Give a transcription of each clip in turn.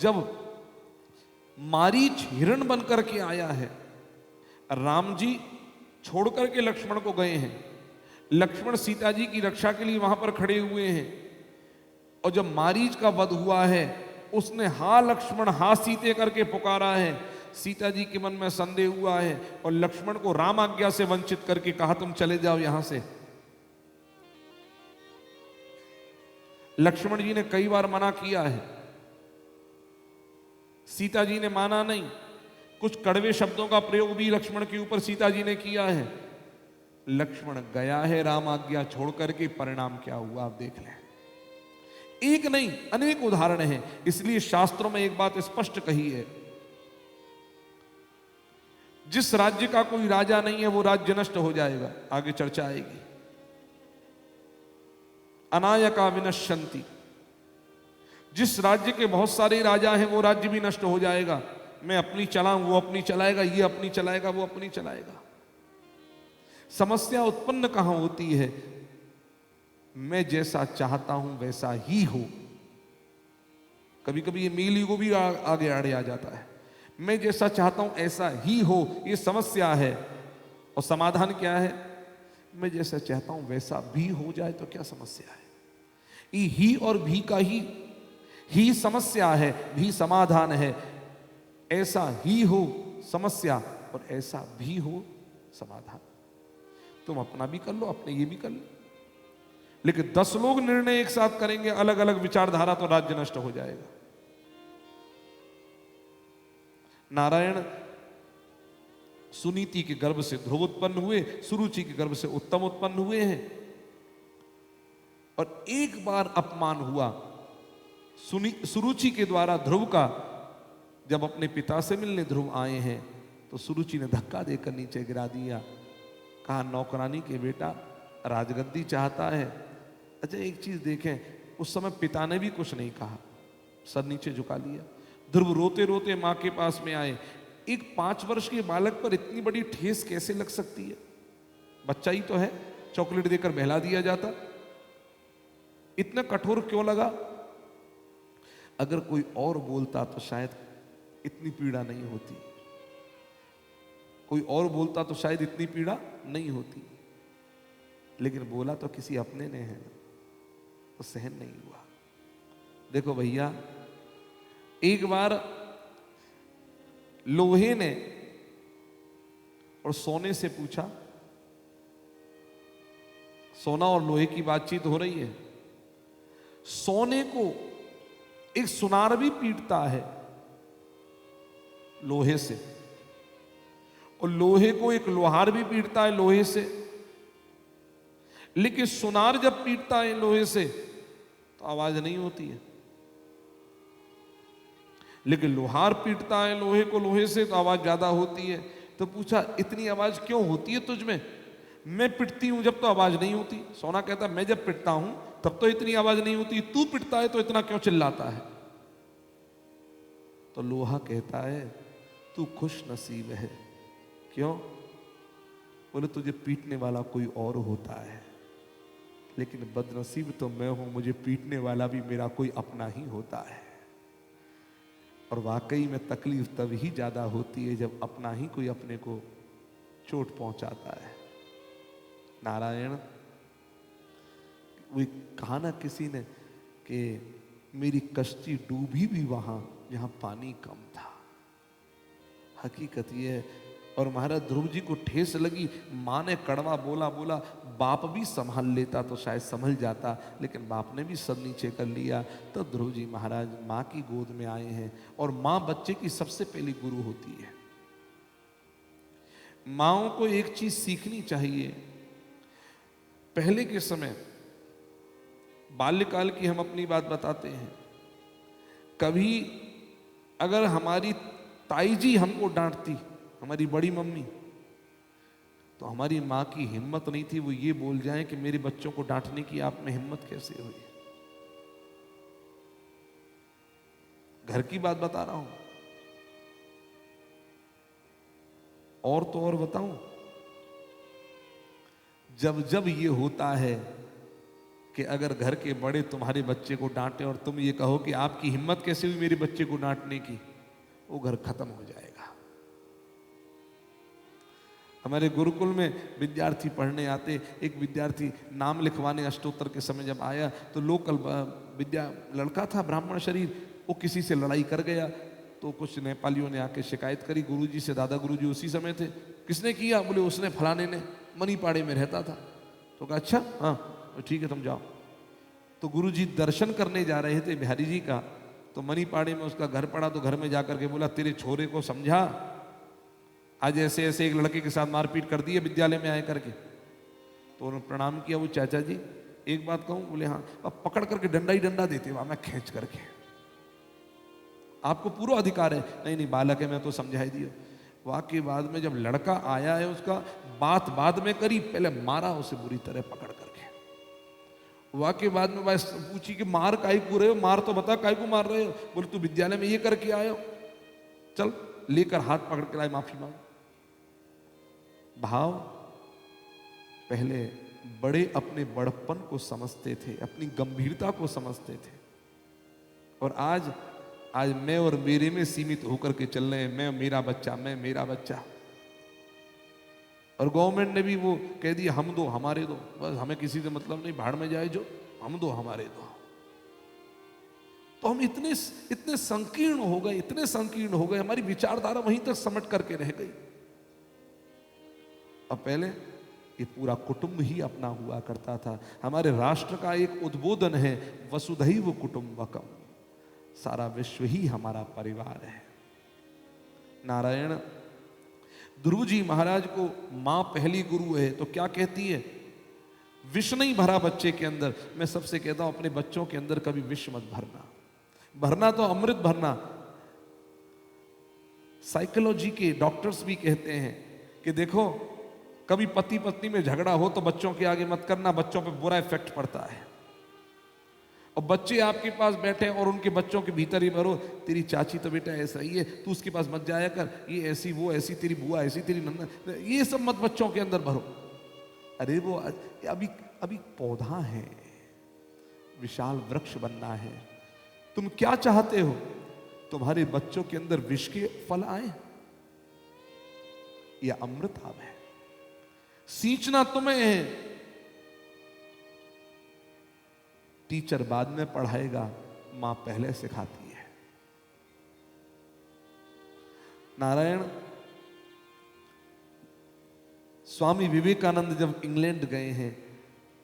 जब मारीच हिरण बनकर के आया है, राम जी छोड़ करके लक्ष्मण को गए हैं, लक्ष्मण सीता जी की रक्षा के लिए वहां पर खड़े हुए हैं, और जब मारीच का वध हुआ है उसने हा लक्ष्मण हा सीते करके पुकारा है। सीता जी के मन में संदेह हुआ है और लक्ष्मण को राम आज्ञा से वंचित करके कहा तुम चले जाओ यहां से। लक्ष्मण जी ने कई बार मना किया है, सीता जी ने माना नहीं, कुछ कड़वे शब्दों का प्रयोग भी लक्ष्मण के ऊपर सीता जी ने किया है। लक्ष्मण गया है राम आज्ञा छोड़ करके, परिणाम क्या हुआ आप देख लें। एक नहीं अनेक उदाहरण हैं। इसलिए शास्त्रों में एक बात स्पष्ट कही है, जिस राज्य का कोई राजा नहीं है वो राज्य नष्ट हो जाएगा। आगे चर्चा आएगी। अनायका विनश्यन्ति, जिस राज्य के बहुत सारे राजा हैं वो राज्य भी नष्ट हो जाएगा। मैं अपनी चलाऊं, वो अपनी चलाएगा, ये अपनी चलाएगा, वो अपनी चलाएगा। समस्या उत्पन्न कहां होती है? मैं जैसा चाहता हूं वैसा ही हो। कभी कभी ये मेल ईगो भी आगे आड़े आ जाता है। मैं जैसा चाहता हूं ऐसा ही हो, ये समस्या है। और समाधान क्या है? मैं जैसा चाहता हूं वैसा भी हो जाए तो क्या समस्या है? ये ही और भी का ही समस्या है, भी समाधान है। ऐसा ही हो समस्या और ऐसा भी हो समाधान। तुम अपना भी कर लो, अपने ये भी कर लो, लेकिन 10 लोग निर्णय एक साथ करेंगे अलग अलग विचारधारा तो राज्य नष्ट हो जाएगा। नारायण सुनीति के गर्भ से ध्रुव उत्पन्न हुए, सुरुचि के गर्भ से उत्तम उत्पन्न हुए हैं। और एक बार अपमान हुआ सुरुचि के द्वारा ध्रुव का। जब अपने पिता से मिलने ध्रुव आए हैं तो सुरुचि ने धक्का देकर नीचे गिरा दिया। कहा नौकरानी के बेटा राजगद्दी चाहता है। अच्छा एक चीज देखें, उस समय पिता ने भी कुछ नहीं कहा, सर नीचे झुका लिया। ध्रुव रोते रोते मां के पास में आए। एक 5 वर्ष के बालक पर इतनी बड़ी ठेस कैसे लग सकती है? बच्चा ही तो है, चॉकलेट देकर बहला दिया जाता। इतना कठोर क्यों लगा? अगर कोई और बोलता तो शायद इतनी पीड़ा नहीं होती, कोई और बोलता तो शायद इतनी पीड़ा नहीं होती, लेकिन बोला तो किसी अपने ने है, तो सहन नहीं हुआ। देखो भैया, एक बार लोहे ने और सोने से पूछा, सोना और लोहे की बातचीत हो रही है। सोने को एक सुनार भी पीटता है लोहे से, और लोहे को एक लोहार भी पीटता है लोहे से। लेकिन सुनार जब पीटता है लोहे से तो आवाज नहीं होती है, लेकिन लोहार पीटता है लोहे को लोहे से तो आवाज ज्यादा होती है। तो पूछा इतनी आवाज क्यों होती है तुझ में? मैं पिटती हूं जब तो आवाज नहीं होती। सोना कहता मैं जब पिटता हूं तब तो इतनी आवाज नहीं होती, तू पिटता है तो इतना क्यों चिल्लाता है? तो लोहा कहता है तू खुश नसीब है। क्यों? बोले तुझे पीटने वाला कोई और होता है, लेकिन बदनसीब तो मैं हूं, मुझे पीटने वाला भी मेरा कोई अपना ही होता है। और वाकई में तकलीफ तब ही ज्यादा होती है जब अपना ही कोई अपने को चोट पहुंचाता है। नारायण, वो कहा ना किसी ने कि मेरी कश्ती डूबी भी वहां जहां पानी कम था। हकीकत ये है। और महाराज ध्रुव जी को ठेस लगी, मां ने कड़वा बोला, बाप भी संभाल लेता तो शायद संभल जाता, लेकिन बाप ने भी सर नीचे कर लिया। तो ध्रुव जी महाराज मां की गोद में आए हैं, और मां बच्चे की सबसे पहली गुरु होती है। माओं को एक चीज सीखनी चाहिए। पहले के समय, बाल्यकाल की हम अपनी बात बताते हैं, कभी अगर हमारी ताई जी हमको डांटती, हमारी बड़ी मम्मी, तो हमारी मां की हिम्मत नहीं थी वो ये बोल जाए कि मेरे बच्चों को डांटने की आप में हिम्मत कैसे हुई। घर की बात बता रहा हूं। और तो और बताऊं, जब जब ये होता है कि अगर घर के बड़े तुम्हारे बच्चे को डांटे और तुम ये कहो कि आपकी हिम्मत कैसे हुई मेरे बच्चे को डांटने की, वो घर खत्म हो जाएगा। हमारे गुरुकुल में विद्यार्थी पढ़ने आते, एक विद्यार्थी नाम लिखवाने अष्टोत्तर के समय जब आया तो लोकल लड़का था, ब्राह्मण शरीर, वो किसी से लड़ाई कर गया। तो कुछ नेपालियों ने आके शिकायत करी गुरुजी से, दादा गुरुजी उसी समय थे। किसने किया? बोले उसने, फलाने ने, मनीपाड़े में रहता था। तो कहा अच्छा, हाँ ठीक है तुम जाओ। तो गुरुजी दर्शन करने जा रहे थे बिहारी जी का, तो मनीपाड़े में उसका घर पड़ा। तो घर में जाकर के बोला तेरे छोरे को समझा, आज ऐसे ऐसे एक लड़के के साथ मारपीट कर दी है विद्यालय में आए करके। तो उन्होंने प्रणाम किया। वो चाचा जी एक बात कहूं? बोले हाँ। अब पकड़ करके डंडा ही डंडा देते वहां, मैं खींच करके, आपको पूरा अधिकार है। नहीं नहीं बालक है, मैं तो समझा ही दिया। वाकई बाद में जब लड़का आया है उसका बात बाद में करी, पहले मारा उसे बुरी तरह पकड़ करके। वाकई बाद में बस पूछी कि मार काहे को रहे हो, मार तो बता काहे को मार रहे हो। बोले तू विद्यालय में ये करके आए हो, चल लेकर हाथ पकड़ के लाए, माफी मांग। भाव, पहले बड़े अपने बड़प्पन को समझते थे, अपनी गंभीरता को समझते थे, और आज मैं और मेरे में सीमित होकर के चल रहे हैं। मैं मेरा बच्चा, मैं मेरा बच्चा। और गवर्नमेंट ने भी वो कह दिया हम दो हमारे दो, बस हमें किसी से मतलब नहीं, भाड़ में जाए जो, हम दो हमारे दो। तो हम इतने संकीर्ण हो गए, इतने संकीर्ण हो गए, हमारी विचारधारा वहीं तक समट करके रह गई। अब पहले ये पूरा कुटुंब ही अपना हुआ करता था। हमारे राष्ट्र का एक उद्बोधन है, वसुधैव कुटुंबकम, सारा विश्व ही हमारा परिवार है। नारायण ध्रुव जी महाराज को मां पहली गुरु है, तो क्या कहती है? विष नहीं भरा बच्चे के अंदर। मैं सबसे कहता हूं अपने बच्चों के अंदर कभी विष मत भरना, भरना तो अमृत भरना। साइकोलॉजी के डॉक्टर्स भी कहते हैं कि देखो कभी पति पत्नी में झगड़ा हो तो बच्चों के आगे मत करना, बच्चों पे बुरा इफेक्ट पड़ता है। और बच्चे आपके पास बैठे और उनके बच्चों के भीतर ही भरो, तेरी चाची तो बेटा ऐसा ही है, तू उसके पास मत जाया कर, ये ऐसी वो ऐसी, तेरी बुआ ऐसी, तेरी नन्ना, ये सब मत बच्चों के अंदर भरो। अरे वो अभी पौधा है, विशाल वृक्ष बनना है। तुम क्या चाहते हो? तुम्हारे बच्चों के अंदर विष के फल आए या अमृत आवे? सींचना तुम्हें है, टीचर बाद में पढ़ाएगा, मां पहले सिखाती है। नारायण स्वामी विवेकानंद जब इंग्लैंड गए हैं,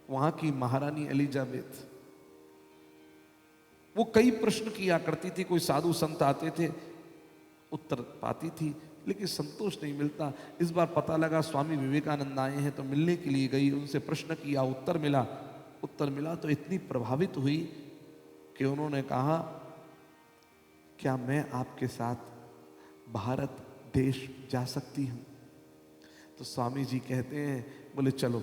वहां की महारानी एलिजाबेथ वो कई प्रश्न किया करती थी। कोई साधु संत आते थे, उत्तर पाती थी, लेकिन संतोष नहीं मिलता। इस बार पता लगा स्वामी विवेकानंद आए हैं, तो मिलने के लिए गई, उनसे प्रश्न किया, उत्तर मिला तो इतनी प्रभावित हुई कि उन्होंने कहा क्या मैं आपके साथ भारत देश जा सकती हूं? तो स्वामी जी कहते हैं, बोले चलो,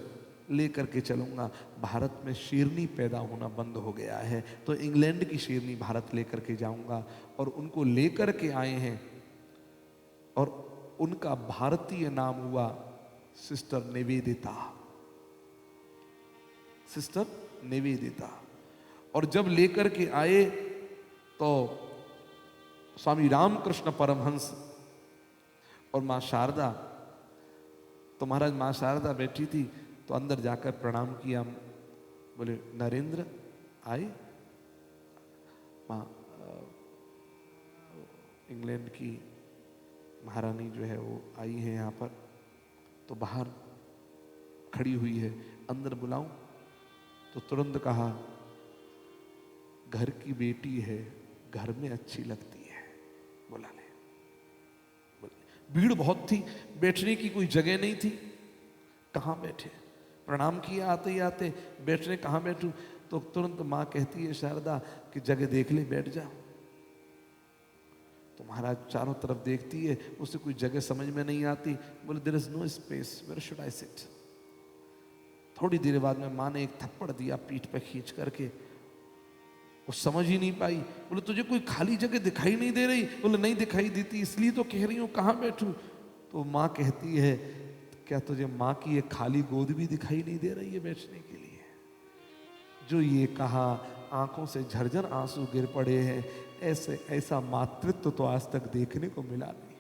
लेकर के चलूंगा। भारत में शेरनी पैदा होना बंद हो गया है, तो इंग्लैंड की शेरनी भारत लेकर के जाऊंगा। और उनको लेकर के आए हैं, और उनका भारतीय नाम हुआ सिस्टर निवेदिता, सिस्टर निवेदिता। और जब लेकर के आए तो स्वामी रामकृष्ण परमहंस और मां शारदा, तो महाराज मां शारदा बैठी थी, तो अंदर जाकर प्रणाम किया। बोले नरेंद्र आए? मां इंग्लैंड की महारानी जो है वो आई है यहाँ पर, तो बाहर खड़ी हुई है, अंदर बुलाऊं? तो तुरंत कहा घर की बेटी है, घर में अच्छी लगती है, बुला ले। भीड़ बहुत थी, बैठने की कोई जगह नहीं थी, कहाँ बैठे? प्रणाम किया आते ही आते, बैठने कहाँ बैठूं? तो तुरंत माँ कहती है शारदा कि जगह देख ले, बैठ जा। तो महाराज चारों तरफ देखती है, उसे कोई जगह समझ में नहीं आती। बोले there is no space, where should I sit? थोड़ी देर बाद में माँ ने एक थप्पड़ दिया पीठ पे खींच करके, वो समझ ही नहीं पाई। बोले तुझे कोई खाली जगह दिखाई नहीं दे रही? बोले नहीं दिखाई देती, इसलिए तो कह रही हूँ कहाँ बैठूं। तो माँ कहती है क्या तुझे माँ की एक खाली गोद भी दिखाई नहीं दे रही है बैठने के लिए? जो ये कहा, आंखों से झरझर आंसू गिर पड़े हैं, ऐसा मातृत्व तो आज तक देखने को मिला नहीं।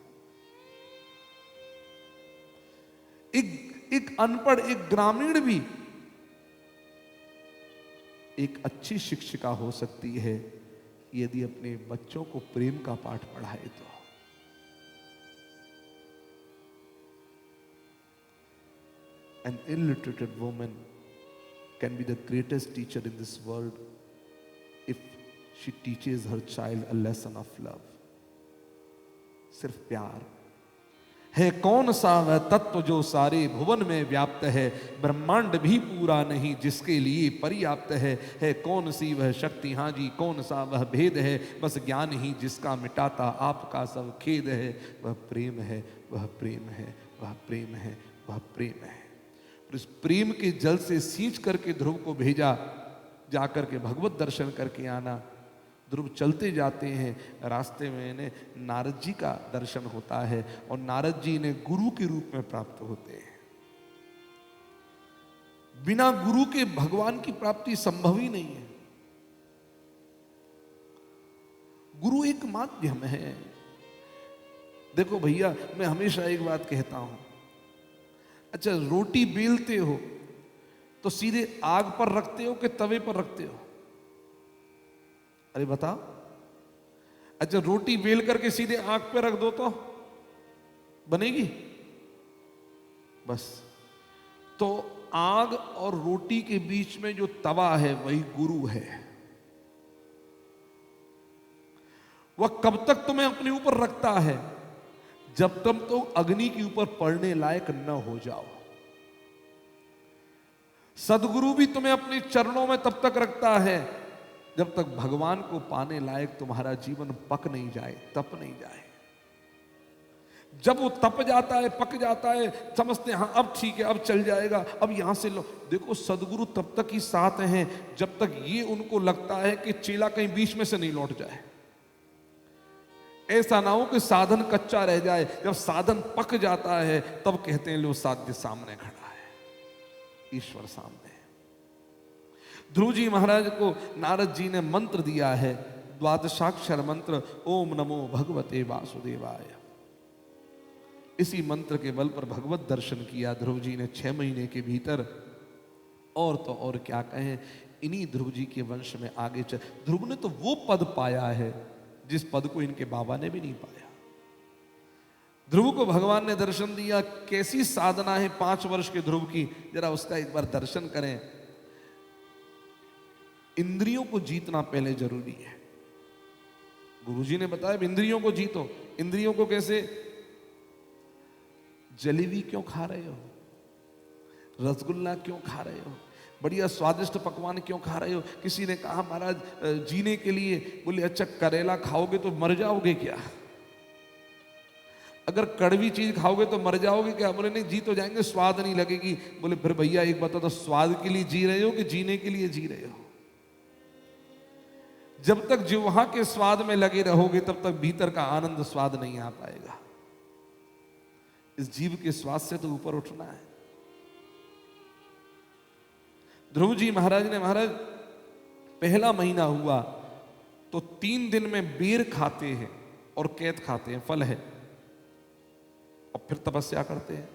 एक अनपढ़, एक ग्रामीण भी एक अच्छी शिक्षिका हो सकती है यदि अपने बच्चों को प्रेम का पाठ पढ़ाए तो। An illiterate woman can be the greatest teacher in this world if she teaches her child a lesson of love. सिर्फ प्यार है कौन सा वह तत्व जो सारे भुवन में व्याप्त है, ब्रह्मांड भी पूरा नहीं जिसके लिए पर्याप्त है कौन सी वह शक्ति, हाँ जी कौन सा वह भेद है, बस ज्ञान ही जिसका मिटाता आपका सब खेद है, वह प्रेम है, वह प्रेम है, वह प्रेम है, वह प्रेम है। इस प्रेम के जल से सींच करके ध्रुव को भेजा, जाकर के भगवत दर्शन करके आना। ध्रुव चलते जाते हैं, रास्ते में इन्हें नारद जी का दर्शन होता है और नारद जी इन्हें गुरु के रूप में प्राप्त होते हैं। बिना गुरु के भगवान की प्राप्ति संभव ही नहीं है। गुरु एक माध्यम है। देखो भैया, मैं हमेशा एक बात कहता हूं, अच्छा रोटी बेलते हो तो सीधे आग पर रखते हो कि तवे पर रखते हो? अरे बताओ। अच्छा रोटी बेल करके सीधे आग पे रख दो तो बनेगी? बस। तो आग और रोटी के बीच में जो तवा है वही गुरु है। वह कब तक तुम्हें अपने ऊपर रखता है? जब तक तो अग्नि के ऊपर पड़ने लायक न हो जाओ। सदगुरु भी तुम्हें अपने चरणों में तब तक रखता है जब तक भगवान को पाने लायक तुम्हारा जीवन पक नहीं जाए, तप नहीं जाए। जब वो तप जाता है, पक जाता है, समझते हैं हाँ अब ठीक है, अब चल जाएगा, अब यहां से लो। देखो सदगुरु तब तक ही साथ हैं जब तक ये उनको लगता है कि चेला कहीं बीच में से नहीं लौट जाए। ऐसा ना हो कि साधन कच्चा रह जाए। जब साधन पक जाता है तब कहते हैं लो साध्य सामने खड़ा है, ईश्वर सामने है। ध्रुव जी महाराज को नारद जी ने मंत्र दिया है, द्वादशाक्षर मंत्र, ओम नमो भगवते वासुदेवाय। इसी मंत्र के बल पर भगवत दर्शन किया ध्रुव जी ने 6 महीने के भीतर। और तो और क्या कहें, इन्हीं ध्रुव जी के वंश में आगे चल। ध्रुव ने तो वो पद पाया है जिस पद को इनके बाबा ने भी नहीं पाया। ध्रुव को भगवान ने दर्शन दिया। कैसी साधना है 5 वर्ष के ध्रुव की, जरा उसका एक बार दर्शन करें। इंद्रियों को जीतना पहले जरूरी है। गुरुजी ने बताया इंद्रियों को जीतो। इंद्रियों को कैसे? जलेबी क्यों खा रहे हो? रसगुल्ला क्यों खा रहे हो? बढ़िया स्वादिष्ट पकवान क्यों खा रहे हो? किसी ने कहा महाराज जीने के लिए, बोले अच्छा करेला खाओगे तो मर जाओगे क्या? अगर कड़वी चीज खाओगे तो मर जाओगे क्या? बोले नहीं जी तो जाएंगे, स्वाद नहीं लगेगी। बोले फिर भैया एक बता दो, स्वाद के लिए जी रहे हो कि जीने के लिए जी रहे हो? जब तक जिह्वा के स्वाद में लगे रहोगे तब तक भीतर का आनंद स्वाद नहीं आ पाएगा। इस जीव के स्वाद से तो ऊपर उठना है। ध्रुव जी महाराज ने, महाराज पहला महीना हुआ तो 3 दिन में बेर खाते हैं और कैत खाते हैं, फल है, और फिर तपस्या करते हैं।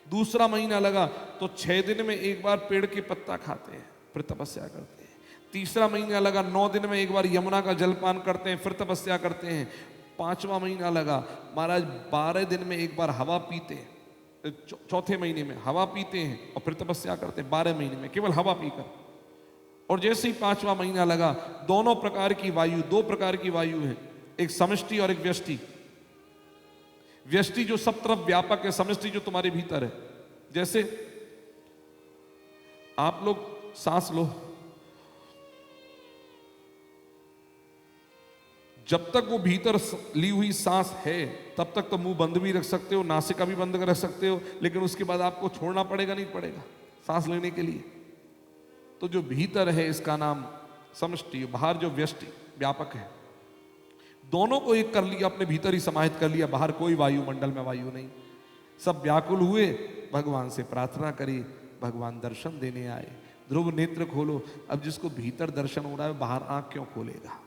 दूसरा महीना लगा तो 6 दिन में एक बार पेड़ के पत्ता खाते हैं, फिर तपस्या करते हैं। तीसरा महीना लगा 9 दिन में एक बार यमुना का जलपान करते हैं, फिर तपस्या करते हैं। 5वां महीना लगा महाराज 12 दिन में एक बार हवा पीते हैं। चौथे महीने में हवा पीते हैं और फिर तपस्या करते हैं 12 महीने में केवल हवा पीकर। और जैसे ही 5वां महीना लगा, दोनों प्रकार की वायु, 2 प्रकार की वायु है, एक समष्टि और एक व्यष्टि। व्यष्टि जो सब तरफ व्यापक है, समष्टि जो तुम्हारे भीतर है। जैसे आप लोग सांस लो, जब तक वो भीतर ली हुई सांस है तब तक तो मुंह बंद भी रख सकते हो, नासिका भी बंद कर रख सकते हो, लेकिन उसके बाद आपको छोड़ना पड़ेगा, नहीं पड़ेगा सांस लेने के लिए? तो जो भीतर है इसका नाम समष्टि, बाहर जो व्यष्टि व्यापक है। दोनों को एक कर लिया, अपने भीतर ही समाहित कर लिया, बाहर कोई वायुमंडल में वायु नहीं। सब व्याकुल हुए, भगवान से प्रार्थना करी, भगवान दर्शन देने आए। ध्रुव नेत्र खोलो। अब जिसको भीतर दर्शन हो रहा है बाहर आंख क्यों खोलेगा?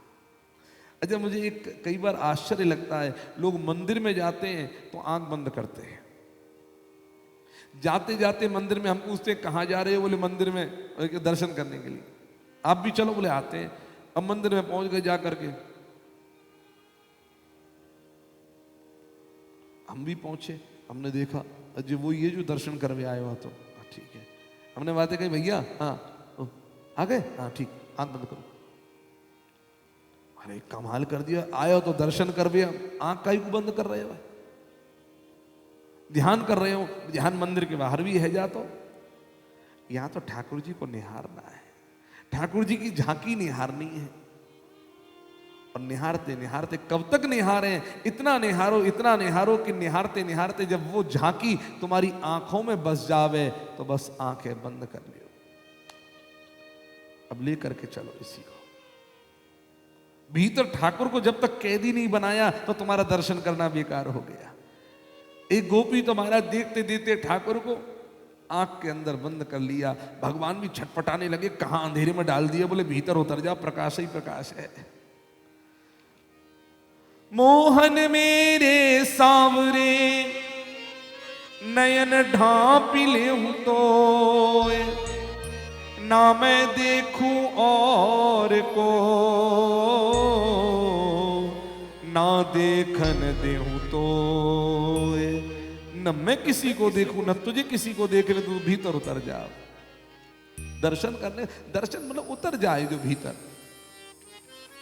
अच्छा, मुझे एक कई बार आश्चर्य लगता है, लोग मंदिर में जाते हैं तो आंख बंद करते हैं। जाते जाते मंदिर में हम पूछते कहाँ जा रहे हो? बोले मंदिर में दर्शन करने के लिए। आप भी चलो? बोले आते हैं। अब मंदिर में पहुंच गए, जा करके हम भी पहुंचे, हमने देखा अजय वो ये जो दर्शन करवे आए हो, तो ठीक है। हमने बातें कही, भैया हाँ आ गए, हाँ ठीक, आंख बंद करो। अरे कमाल कर दिया, आए हो तो दर्शन करवे, आंख का ही बंद कर रहे हो? ध्यान कर रहे हो, ध्यान मंदिर के बाहर भी है। जा तो यहां तो ठाकुर जी को निहारना है, ठाकुर जी की झांकी निहारनी है। और निहारते निहारते कब तक निहारें? इतना निहारो कि निहारते निहारते जब वो झांकी तुम्हारी आंखों में बस जावे तो बस आंखें बंद कर लियो। अब लेकर के चलो इसी को भीतर। ठाकुर को जब तक कैदी नहीं बनाया तो तुम्हारा दर्शन करना बेकार हो गया। एक गोपी तुम्हारा देखते देखते ठाकुर को आंख के अंदर बंद कर लिया। भगवान भी छटपटाने लगे, कहां अंधेरे में डाल दिया? बोले भीतर उतर जा, प्रकाश ही प्रकाश है। मोहन मेरे सांवरे नयन ढांप ले हूं तो ना मैं देखूं और को ना देखन देहूं तो न मैं किसी को देखूं न तुझे किसी को देख ले, तू भीतर उतर जा। दर्शन करने, दर्शन मतलब उतर जाए जो भीतर।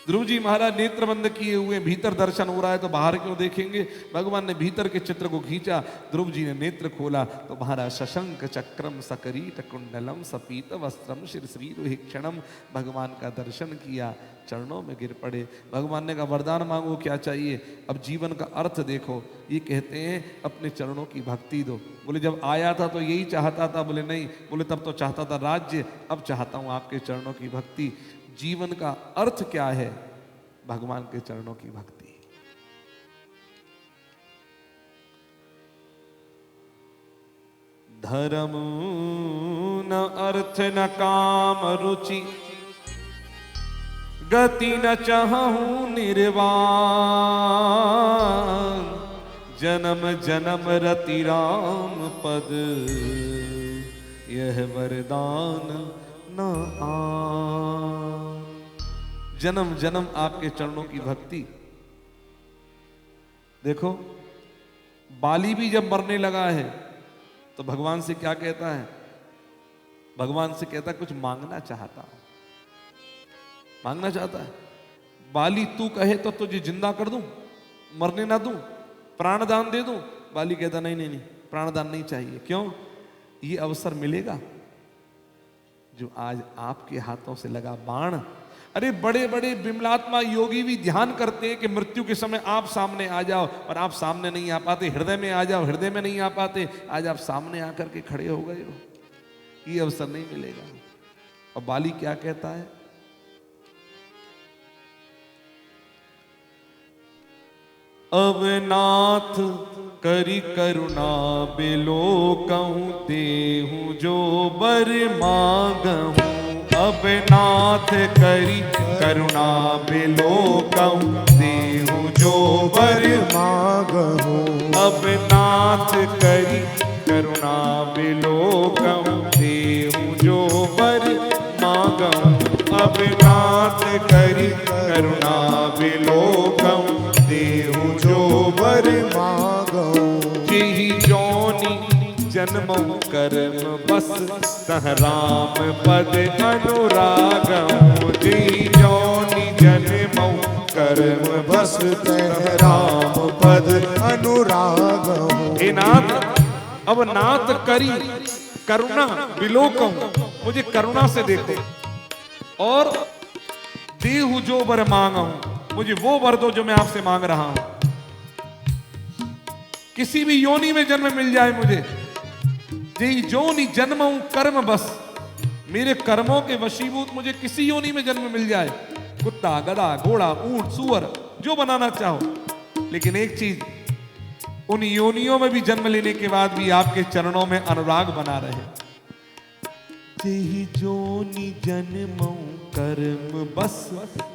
ध्रुव जी महाराज नेत्र बंद किए हुए, भीतर दर्शन हो रहा है तो बाहर क्यों देखेंगे? भगवान ने भीतर के चित्र को खींचा, ध्रुव जी ने नेत्र खोला तो महाराज शशंक चक्रम सकरीट कुंडलम सपीत वस्त्रम शिरश्री क्षणम भगवान का दर्शन किया, चरणों में गिर पड़े। भगवान ने कहा वरदान मांगो, क्या चाहिए? अब जीवन का अर्थ देखो। ये कहते हैं अपने चरणों की भक्ति दो। बोले जब आया था तो यही चाहता था? बोले नहीं। बोले तब तो चाहता था राज्य, अब चाहता हूं आपके चरणों की भक्ति। जीवन का अर्थ क्या है? भगवान के चरणों की भक्ति। धर्म न अर्थ न काम रुचि गति न चाहूं निर्वाण जन्म जन्म रति राम पद यह वरदान न आन। जन्म जन्म आपके चरणों की भक्ति। देखो बाली भी जब मरने लगा है तो भगवान से क्या कहता है? भगवान से कहता है कुछ मांगना चाहता हूं। मांगना चाहता है। बाली तू कहे तो तुझे जिंदा कर दूं, मरने ना दूं, प्राणदान दे दूं? बाली कहता नहीं नहीं नहीं, प्राणदान नहीं चाहिए। क्यों? ये अवसर मिलेगा जो आज आपके हाथों से लगा बाण। अरे बड़े बड़े विमलात्मा योगी भी ध्यान करते हैं कि मृत्यु के समय आप सामने आ जाओ, और आप सामने नहीं आ पाते। हृदय में आ जाओ, हृदय में नहीं आ पाते। आज आप सामने आकर के खड़े हो गए हो, ये अवसर नहीं मिलेगा। और बाली क्या कहता है? अब नाथ करी करुणा बिलो कहूं देहूं जो बर मांगहूं। अब नाथ करी करुणा बिलो कहूं देहूं जो बर मांगहूं। अब नाथ करी करुणा बिलो कहूं देहूं जो बर मांगहूं। अब नाथ करी करुणा बिलो कहूं देहूं जो बर मांगहूं। जेहि जोनि जन्मों कर्म बस तह राम पद अनुरागहूं। जेहि जोनि जन्मों कर्म बस तह राम पद अनुरागहूं। हे नाथ, अब नाथ करी करुणा बिलोकहूं, मुझे करुणा से देखो, और देहु जो वर मांगहूं, मुझे वो वर दो जो मैं आपसे मांग रहा हूं। किसी भी योनि में जन्म मिल जाए मुझे। जेहि जोनि जन्मों कर्म बस, मेरे कर्मों के वशीभूत मुझे किसी योनि में जन्म मिल जाए। कुत्ता, गधा, घोड़ा, ऊंट, सुअर, जो बनाना चाहो। लेकिन एक चीज, उन योनियों में भी जन्म लेने के बाद भी आपके चरणों में अनुराग बना रहे। जेहि जोनि जन्मौ कर्म बस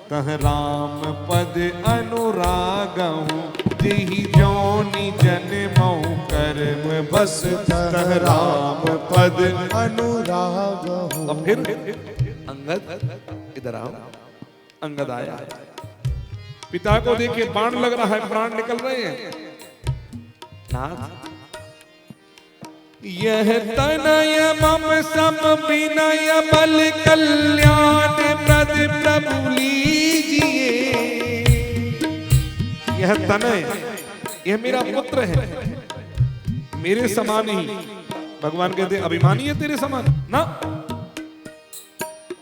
तह राम पद अनुरागहु। जेहि जोनि जन्मौ कर्म बस तह राम पद अनुरागहु। अब फिर अंगद इधर आओ। अंगद आया, पिता को देखिए बाण लग रहा है, प्राण निकल रहे हैं। नाथ यह तनय मम सम विनय बल कल्याण प्रद प्रभु लीजिए। यह तनय, यह मेरा पुत्र है, मेरे समान ही। भगवान कहते अभिमानी है तेरे समान ना।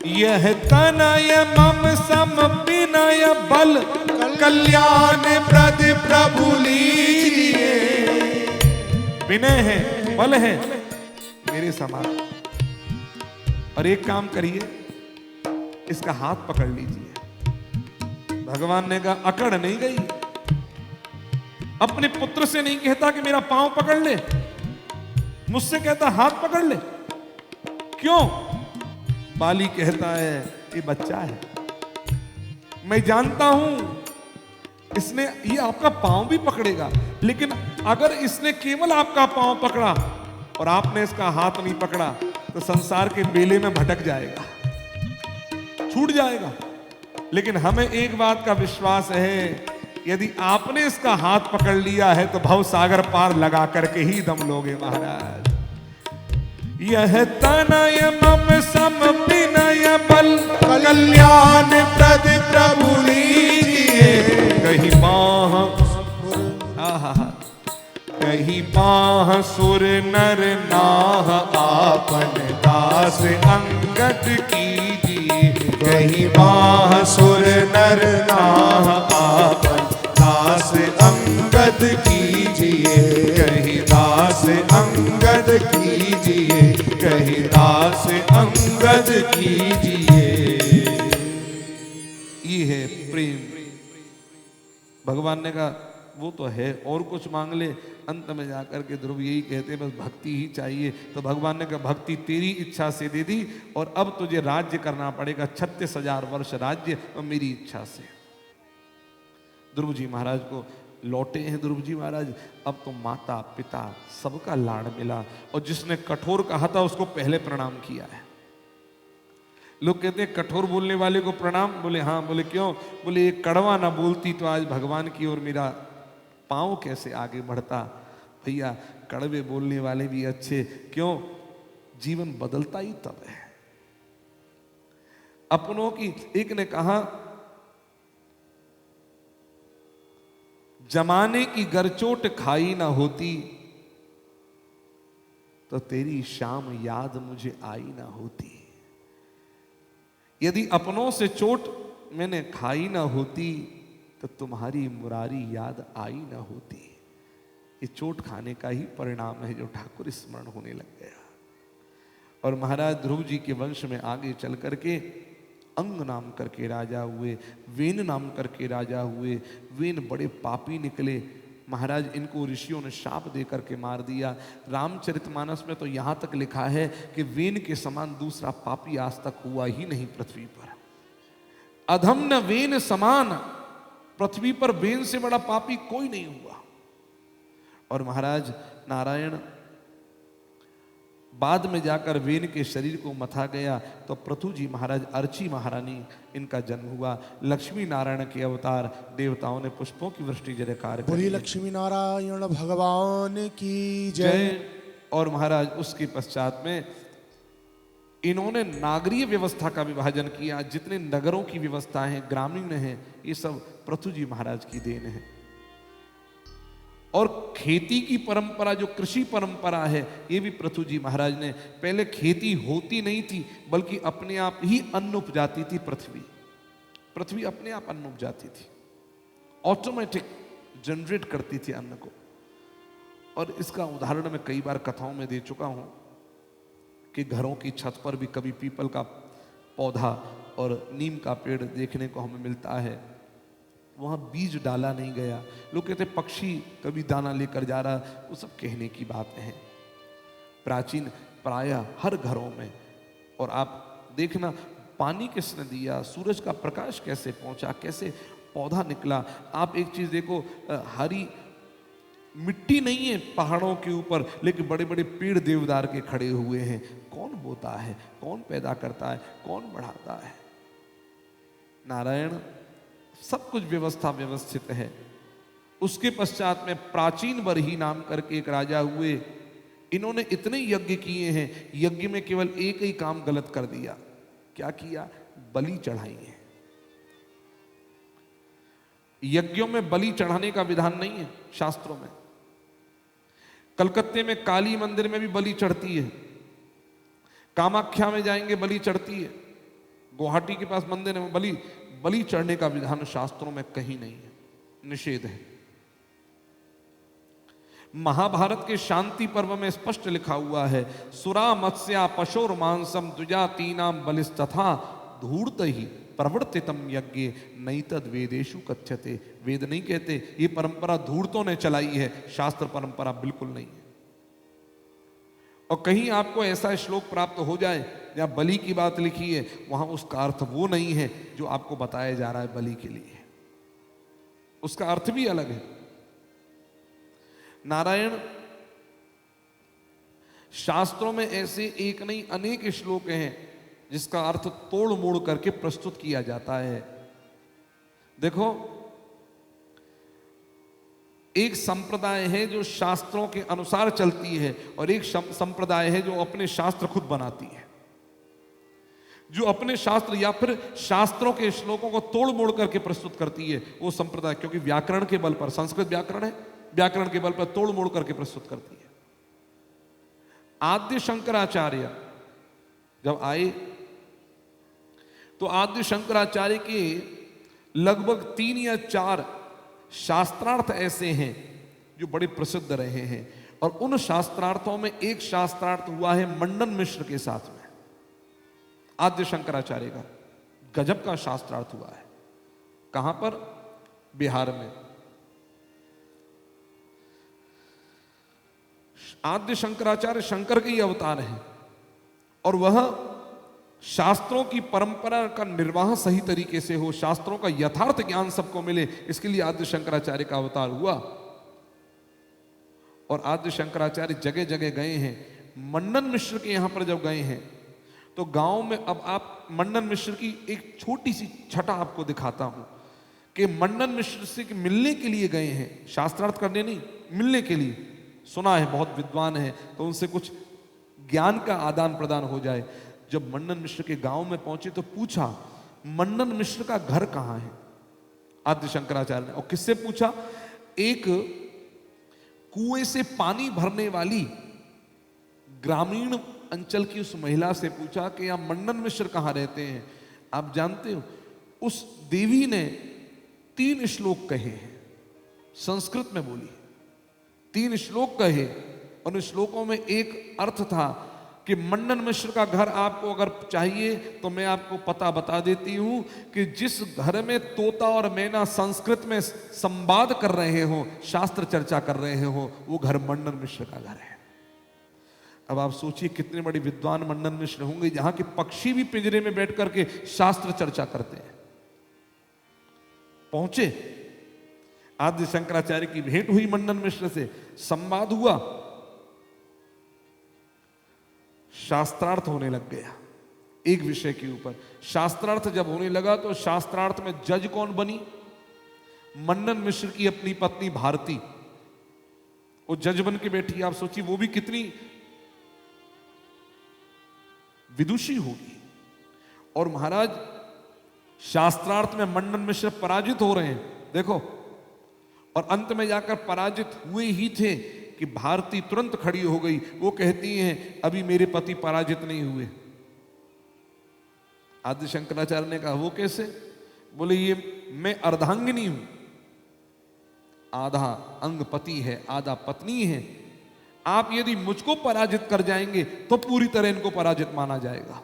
यह तनय मम सम विनय बल कल्याण प्रद प्रभु लीजिए। विनय है, बल है मेरे समान। और एक काम करिए, इसका हाथ पकड़ लीजिए। भगवान ने कहा अकड़ नहीं गई। अपने पुत्र से नहीं कहता कि मेरा पांव पकड़ ले, मुझसे कहता हाथ पकड़ ले। क्यों? बाली कहता है ये बच्चा है, मैं जानता हूं इसने ये आपका पांव भी पकड़ेगा, लेकिन अगर इसने केवल आपका पांव पकड़ा और आपने इसका हाथ नहीं पकड़ा तो संसार के बेले में भटक जाएगा, छूट जाएगा। लेकिन हमें एक बात का विश्वास है, यदि आपने इसका हाथ पकड़ लिया है तो भव सागर पार लगा करके ही दम लोगे महाराज। यह तनय मम सम विनय बल कल्याण प्रद प्रभु लीजिए। कहीं बाह कहीं बाह सुर नर नाह आपन दास अंगद कीजिए। कहीं बाह सुर नर नाह आपन दास अंगद कीजिए। कहीं दास अंगद कीजिए। कहीं दास अंगद कीजिए। ये है प्रेम। भगवान ने कहा वो तो है, और कुछ मांग ले। अंत में जाकर के ध्रुव यही कहते बस भक्ति ही चाहिए। तो भगवान ने कहा भक्ति तेरी इच्छा से दे दी, और अब तुझे राज्य करना पड़ेगा 36,000 वर्ष राज्य, और मेरी इच्छा से। ध्रुव जी महाराज को लौटे हैं ध्रुव जी महाराज। अब तो माता पिता सबका लाड़ मिला, और जिसने कठोर कहा था उसको पहले प्रणाम किया है। लोग कहते हैं कठोर बोलने वाले को प्रणाम, बोले हाँ। बोले क्यों? बोले ये कड़वा ना बोलती तो आज भगवान की ओर मेरा पांव कैसे आगे बढ़ता। भैया कड़वे बोलने वाले भी अच्छे, क्यों? जीवन बदलता ही तब है। अपनों की, एक ने कहा जमाने की गरचोट खाई ना होती तो तेरी शाम याद मुझे आई ना होती। यदि अपनों से चोट मैंने खाई ना होती तो तुम्हारी मुरारी याद आई ना होती। ये चोट खाने का ही परिणाम है जो ठाकुर स्मरण होने लग गया। और महाराज ध्रुव जी के वंश में आगे चल करके अंग नाम करके राजा हुए, वेन नाम करके राजा हुए। वेन बड़े पापी निकले महाराज, इनको ऋषियों ने शाप दे करके मार दिया। रामचरितमानस में तो यहाँ तक लिखा है कि वेन के समान दूसरा पापी आज तक हुआ ही नहीं पृथ्वी पर। अधम न वेन समान, पृथ्वी पर वेन से बड़ा पापी कोई नहीं हुआ। और महाराज नारायण बाद में जाकर वेन के शरीर को मथा गया तो पृथु जी महाराज, अर्ची महारानी इनका जन्म हुआ। लक्ष्मी नारायण के अवतार, देवताओं ने पुष्पों की वृष्टि जयकार बोली लक्ष्मी नारायण भगवान की जय। और महाराज उसके पश्चात में इन्होंने नागरीय व्यवस्था का विभाजन किया। जितने नगरों की व्यवस्था है, ग्रामीण है, ये सब पृथु जी महाराज की देन है। और खेती की परंपरा, जो कृषि परंपरा है, ये भी पृथु जी महाराज ने। पहले खेती होती नहीं थी, बल्कि अपने आप ही अन्न उपजाती थी पृथ्वी अपने आप अन्न उपजाती थी, ऑटोमेटिक जनरेट करती थी अन्न को। और इसका उदाहरण मैं कई बार कथाओं में दे चुका हूं कि घरों की छत पर भी कभी पीपल का पौधा और नीम का पेड़ देखने को हमें मिलता है, वहां बीज डाला नहीं गया। लोग कहते पक्षी कभी दाना लेकर जा रहा, वो सब कहने की बात है। प्राचीन प्रायः हर घरों में और आप देखना पानी किसने दिया, सूरज का प्रकाश कैसे पहुंचा, कैसे पौधा निकला। आप एक चीज देखो, हरी मिट्टी नहीं है पहाड़ों के ऊपर, लेकिन बड़े बड़े पेड़ देवदार के खड़े हुए हैं। कौन बोता है, कौन पैदा करता है, कौन बढ़ाता है? नारायण। सब कुछ व्यवस्था व्यवस्थित है। उसके पश्चात में प्राचीन बरही नाम करके एक राजा हुए। इन्होंने इतने यज्ञ किए हैं, यज्ञ में केवल एक ही काम गलत कर दिया। क्या किया? बलि चढ़ाई है। यज्ञों में बलि चढ़ाने का विधान नहीं है शास्त्रों में। कलकत्ते में काली मंदिर में भी बलि चढ़ती है, कामाख्या में जाएंगे बलि चढ़ती है, गुवाहाटी के पास मंदिर है, बलि चढ़ने का विधान शास्त्रों में कहीं नहीं है, निषेध है। महाभारत के शांति पर्व में स्पष्ट लिखा हुआ है, सुरा मत्स्या पशुर मांसम द्विजातीनाम बलिस्तथा धूर्त ही प्रवर्तितम यज्ञ नहीं तद वेदेशु कथ्यते। वेद नहीं कहते, ये परंपरा धूर्तों ने चलाई है, शास्त्र परंपरा बिल्कुल नहीं है। और कहीं आपको ऐसा श्लोक प्राप्त हो जाए जहां बलि की बात लिखी है, वहां उसका अर्थ वो नहीं है जो आपको बताया जा रहा है बलि के लिए, उसका अर्थ भी अलग है। नारायण। शास्त्रों में ऐसे एक नहीं अनेक श्लोक हैं जिसका अर्थ तोड़ मोड़ करके प्रस्तुत किया जाता है। देखो, एक संप्रदाय है जो शास्त्रों के अनुसार चलती है, और एक संप्रदाय है जो अपने शास्त्र खुद बनाती है, जो अपने शास्त्र या फिर शास्त्रों के श्लोकों को तोड़ मोड़ करके प्रस्तुत करती है। वो संप्रदाय, क्योंकि व्याकरण के बल पर, संस्कृत व्याकरण है, व्याकरण के बल पर तोड़ मोड़ करके प्रस्तुत करती है। आद्य शंकराचार्य जब आए तो आद्य शंकराचार्य के लगभग 3 या 4 शास्त्रार्थ ऐसे हैं जो बड़े प्रसिद्ध रहे हैं, और उन शास्त्रार्थों में एक शास्त्रार्थ हुआ है मंडन मिश्र के साथ में। आद्य शंकराचार्य का गजब का शास्त्रार्थ हुआ है। कहां पर? बिहार में। आद्य शंकराचार्य शंकर के ही अवतार हैं, और वह शास्त्रों की परंपरा का निर्वाह सही तरीके से हो, शास्त्रों का यथार्थ ज्ञान सबको मिले, इसके लिए आद्य शंकराचार्य का अवतार हुआ। और आद्य शंकराचार्य जगह जगह गए हैं। मंडन मिश्र के यहां पर जब गए हैं तो गांव में, अब आप मंडन मिश्र की एक छोटी सी छटा आपको दिखाता हूं कि मंडन मिश्र से मिलने के लिए गए हैं, शास्त्रार्थ करने नहीं, मिलने के लिए। सुना है बहुत विद्वान है, तो उनसे कुछ ज्ञान का आदान प्रदान हो जाए। जब मंडन मिश्र के गांव में पहुंचे तो पूछा, मंडन मिश्र का घर कहां है? आद्य शंकराचार्य ने। और किससे पूछा? एक कुएं से पानी भरने वाली ग्रामीण अंचल की उस महिला से पूछा कि यहां मंडन मिश्र कहां रहते हैं। आप जानते हो, उस देवी ने 3 श्लोक कहे हैं, संस्कृत में बोली, 3 श्लोक कहे। और उन श्लोकों में एक अर्थ था कि मंडन मिश्र का घर आपको अगर चाहिए तो मैं आपको पता बता देती हूं कि जिस घर में तोता और मैना संस्कृत में संवाद कर रहे हो, शास्त्र चर्चा कर रहे हो, वो घर मंडन मिश्र का घर है। अब आप सोचिए कितने बड़े विद्वान मंडन मिश्र होंगे, जहां के पक्षी भी पिंजरे में बैठ करके शास्त्र चर्चा करते हैं। पहुंचे, आद्य शंकराचार्य की भेंट हुई मंडन मिश्र से, संवाद हुआ, शास्त्रार्थ होने लग गया एक विषय के ऊपर। शास्त्रार्थ जब होने लगा तो शास्त्रार्थ में जज कौन बनी? मंडन मिश्र की अपनी पत्नी भारती, वो जज बन के बैठी। आप सोचिए वो भी कितनी विदुषी होगी। और महाराज, शास्त्रार्थ में मंडन मिश्र पराजित हो रहे हैं, देखो। और अंत में जाकर पराजित हुए ही थे कि भारती तुरंत खड़ी हो गई। वो कहती हैं, अभी मेरे पति पराजित नहीं हुए। आद्य शंकराचार्य ने कहा, वो कैसे? बोले, ये मैं अर्धांगिनी हूं, आधा अंग पति है, आधा पत्नी है। आप यदि मुझको पराजित कर जाएंगे तो पूरी तरह इनको पराजित माना जाएगा।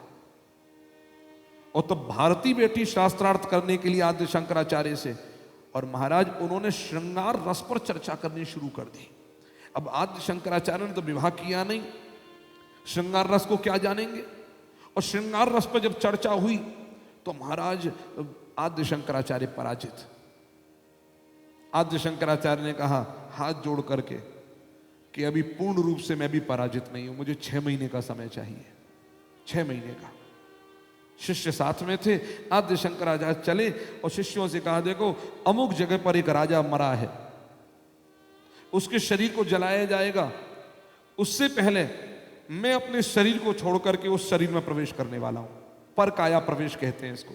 और तब भारती बैठी शास्त्रार्थ करने के लिए आद्य शंकराचार्य से, और महाराज उन्होंने श्रृंगार रस पर चर्चा करनी शुरू कर दी। अब आद्य शंकराचार्य ने तो विवाह किया नहीं, श्रृंगार रस को क्या जानेंगे। और श्रृंगार रस पर जब चर्चा हुई तो महाराज आद्य शंकराचार्य पराजित। आद्य शंकराचार्य ने कहा हाथ जोड़ करके कि अभी पूर्ण रूप से मैं भी पराजित नहीं हूं, मुझे 6 महीने का समय चाहिए, 6 महीने का। शिष्य साथ में थे, आद्य शंकराचार्य चले और शिष्यों से कहा देखो अमुक जगह पर एक राजा मरा है, उसके शरीर को जलाया जाएगा, उससे पहले मैं अपने शरीर को छोड़ करके उस शरीर में प्रवेश करने वाला हूं। पर काया प्रवेश कहते हैं इसको।